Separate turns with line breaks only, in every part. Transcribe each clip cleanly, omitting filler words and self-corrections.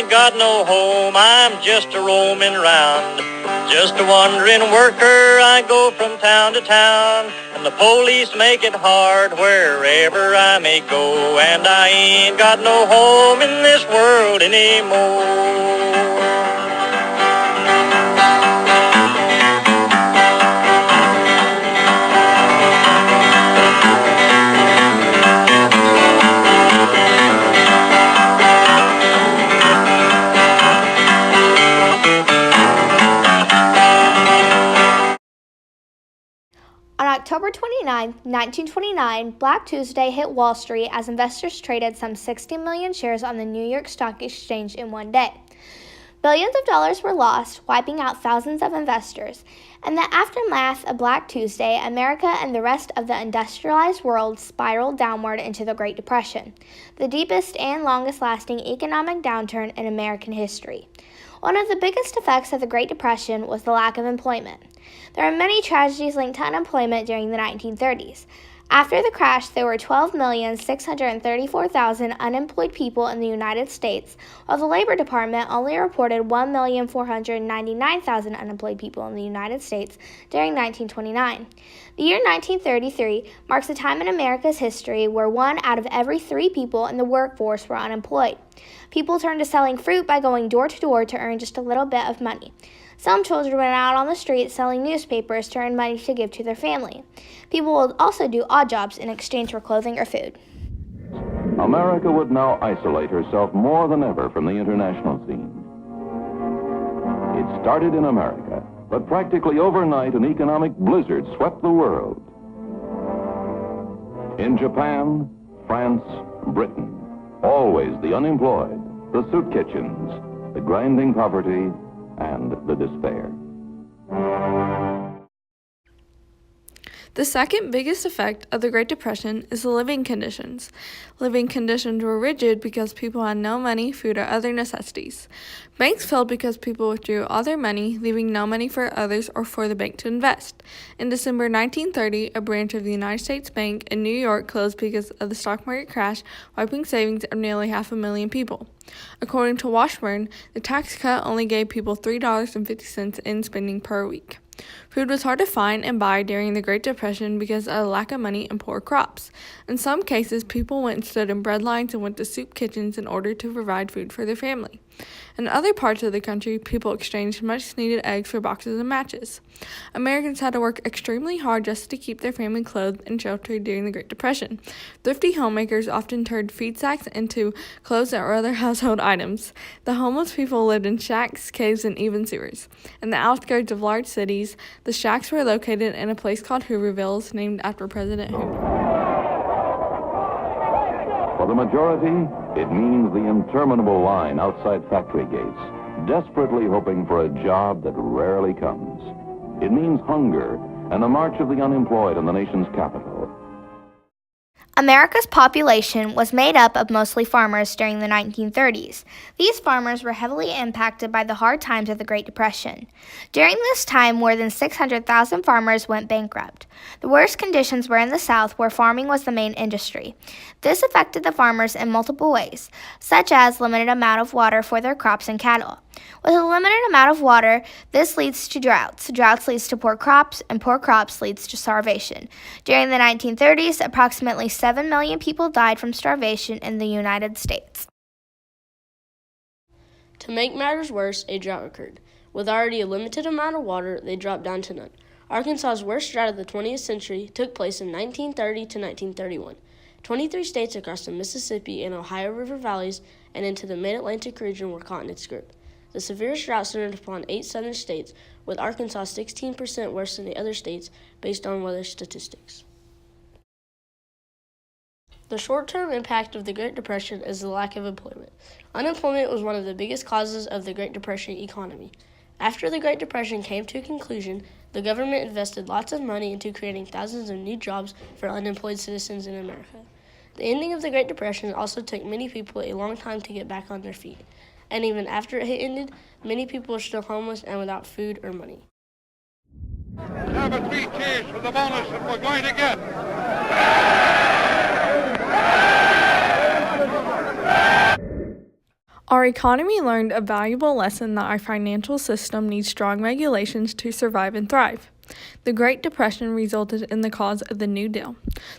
ain't got no home, I'm just a roaming round. Just a wandering worker, I go from town to town, and the police make it hard wherever I may go, and I ain't got no home in this world anymore.
On October 29, 1929, Black Tuesday hit Wall Street as investors traded some 60 million shares on the New York Stock Exchange in one day. Billions of dollars were lost, wiping out thousands of investors. In the aftermath of Black Tuesday, America and the rest of the industrialized world spiraled downward into the Great Depression, the deepest and longest-lasting economic downturn in American history. One of the biggest effects of the Great Depression was the lack of employment. There are many tragedies linked to unemployment during the 1930s. After the crash, there were 12,634,000 unemployed people in the United States, while the Labor Department only reported 1,499,000 unemployed people in the United States during 1929. The year 1933 marks a time in America's history where 1 out of every 3 people in the workforce were unemployed. People turned to selling fruit by going door to door to earn just a little bit of money. Some children went out on the streets selling newspapers to earn money to give to their family. People would also do odd jobs in exchange for clothing or food.
America would now isolate herself more than ever from the international scene. It started in America, but practically overnight an economic blizzard swept the world. In Japan, France, Britain, always the unemployed, the soup kitchens, the grinding poverty, and the despair.
The second biggest effect of the Great Depression is the living conditions. Living conditions were rigid because people had no money, food, or other necessities. Banks failed because people withdrew all their money, leaving no money for others or for the bank to invest. In December 1930, a branch of the United States Bank in New York closed because of the stock market crash, wiping savings of nearly 500,000 people. According to Washburn, the tax cut only gave people $3.50 in spending per week. Food was hard to find and buy during the Great Depression because of a lack of money and poor crops. In some cases, people went and stood in bread lines and went to soup kitchens in order to provide food for their family. In other parts of the country, people exchanged much-needed eggs for boxes of matches. Americans had to work extremely hard just to keep their family clothed and sheltered during the Great Depression. Thrifty homemakers often turned feed sacks into clothes or other household items. The homeless people lived in shacks, caves, and even sewers. In the outskirts of large cities, the shacks were located in a place called Hoovervilles, named after President Hoover.
For the majority, it means the interminable line outside factory gates, desperately hoping for a job that rarely comes. It means hunger and the march of the unemployed in the nation's capital.
America's population was made up of mostly farmers during the 1930s. These farmers were heavily impacted by the hard times of the Great Depression. During this time, more than 600,000 farmers went bankrupt. The worst conditions were in the South, where farming was the main industry. This affected the farmers in multiple ways, such as limited amount of water for their crops and cattle. With a limited amount of water, this leads to droughts. Droughts leads to poor crops, and poor crops leads to starvation. During the 1930s, approximately 7 million people died from starvation in the United States.
To make matters worse, a drought occurred. With already a limited amount of water, they dropped down to none. Arkansas's worst drought of the 20th century took place in 1930 to 1931. 23 states across the Mississippi and Ohio River valleys and into the mid-Atlantic region were caught in its grip. The severest drought centered upon 8 southern states, with Arkansas 16% worse than the other states based on weather statistics. The short-term impact of the Great Depression is the lack of employment. Unemployment was one of the biggest causes of the Great Depression economy. After the Great Depression came to a conclusion, the government invested lots of money into creating thousands of new jobs for unemployed citizens in America. The ending of the Great Depression also took many people a long time to get back on their feet. And even after it ended, many people are still homeless and without food or money.
Have a 3 cheers for the bonus that we're going to get.
Our economy learned a valuable lesson that our financial system needs strong regulations to survive and thrive. The Great Depression resulted in the cause of the New Deal.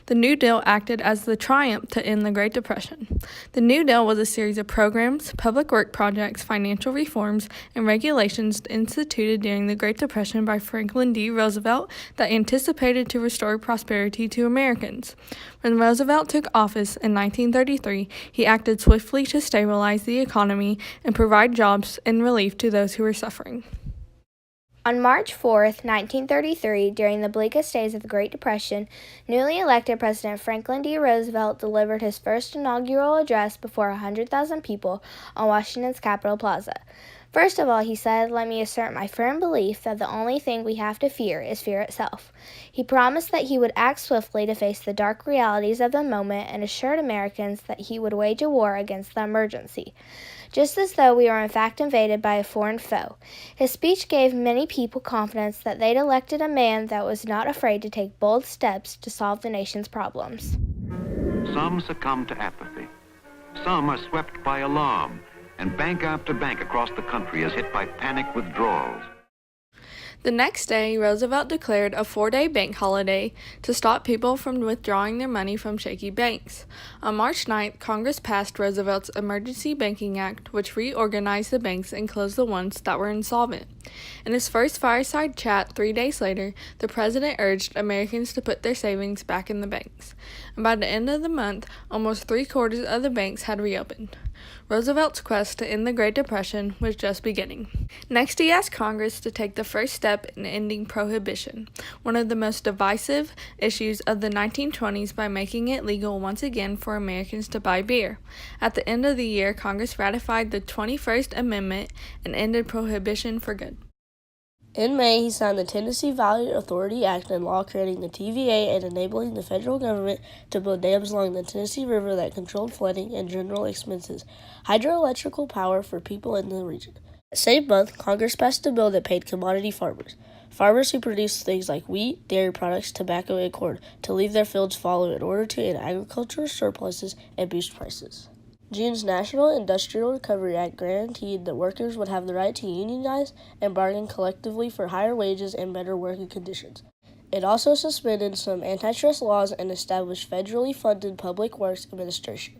The New Deal acted as the triumph to end the Great Depression. The New Deal was a series of programs, public work projects, financial reforms, and regulations instituted during the Great Depression by Franklin D. Roosevelt that anticipated to restore prosperity to Americans. When Roosevelt took office in 1933, he acted swiftly to stabilize the economy and provide jobs and relief to those who were suffering.
On March 4, 1933, during the bleakest days of the Great Depression, newly elected President Franklin D. Roosevelt delivered his first inaugural address before 100,000 people on Washington's Capitol Plaza. First of all, he said, "Let me assert my firm belief that the only thing we have to fear is fear itself." He promised that he would act swiftly to face the dark realities of the moment and assured Americans that he would wage a war against the emergency, just as though we were in fact invaded by a foreign foe. His speech gave many people confidence that they'd elected a man that was not afraid to take bold steps to solve the nation's problems.
Some succumb to apathy. Some are swept by alarm, and bank after bank across the country is hit by panic withdrawals.
The next day, Roosevelt declared a 4-day bank holiday to stop people from withdrawing their money from shaky banks. On March 9th, Congress passed Roosevelt's Emergency Banking Act, which reorganized the banks and closed the ones that were insolvent. In his first fireside chat 3 days later, the president urged Americans to put their savings back in the banks. And by the end of the month, almost 3/4 of the banks had reopened. Roosevelt's quest to end the Great Depression was just beginning. Next, he asked Congress to take the first step in ending prohibition, one of the most divisive issues of the 1920s, by making it legal once again for Americans to buy beer. At the end of the year, Congress ratified the 21st Amendment and ended prohibition for good.
In May, he signed the Tennessee Valley Authority Act and law creating the TVA and enabling the federal government to build dams along the Tennessee River that controlled flooding and general expenses, hydroelectrical power for people in the region. That same month, Congress passed a bill that paid commodity farmers who produce things like wheat, dairy products, tobacco, and corn, to leave their fields fallow in order to end agricultural surpluses and boost prices. June's National Industrial Recovery Act guaranteed that workers would have the right to unionize and bargain collectively for higher wages and better working conditions. It also suspended some antitrust laws and established federally funded Public Works Administration.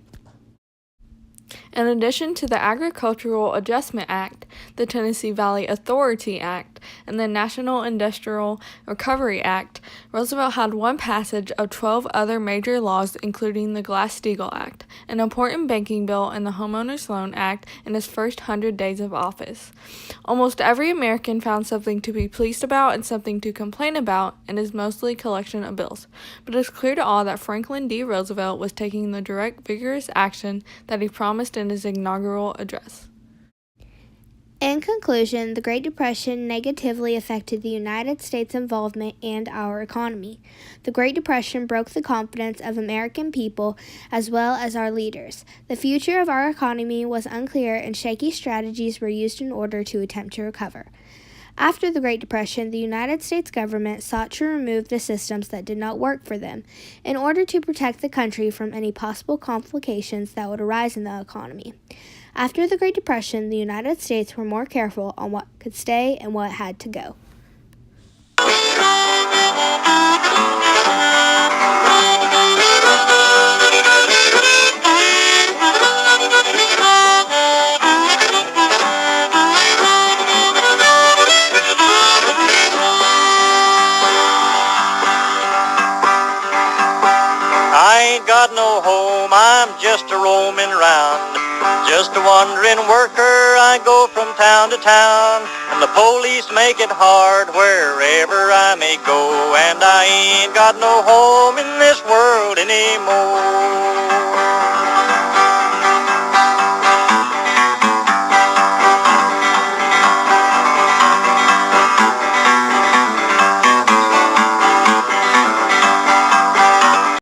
In addition to the Agricultural Adjustment Act, the Tennessee Valley Authority Act, and the National Industrial Recovery Act, Roosevelt had one passage of 12 other major laws, including the Glass-Steagall Act, an important banking bill, and the Homeowners Loan Act in his first 100 days of office. Almost every American found something to be pleased about and something to complain about in his mostly collection of bills. But it's clear to all that Franklin D. Roosevelt was taking the direct, vigorous action that he promised in his inaugural address.
In conclusion, the Great Depression negatively affected the United States' involvement and our economy. The Great Depression broke the confidence of American people as well as our leaders. The future of our economy was unclear, and shaky strategies were used in order to attempt to recover. After the Great Depression, the United States government sought to remove the systems that did not work for them in order to protect the country from any possible complications that would arise in the economy. After the Great Depression, the United States were more careful on what could stay and what had to go.
I ain't got no home, I'm just a roaming round. Just a wandering worker, I go from town to town. And the police make it hard wherever I may go. And I ain't got no home in this world anymore.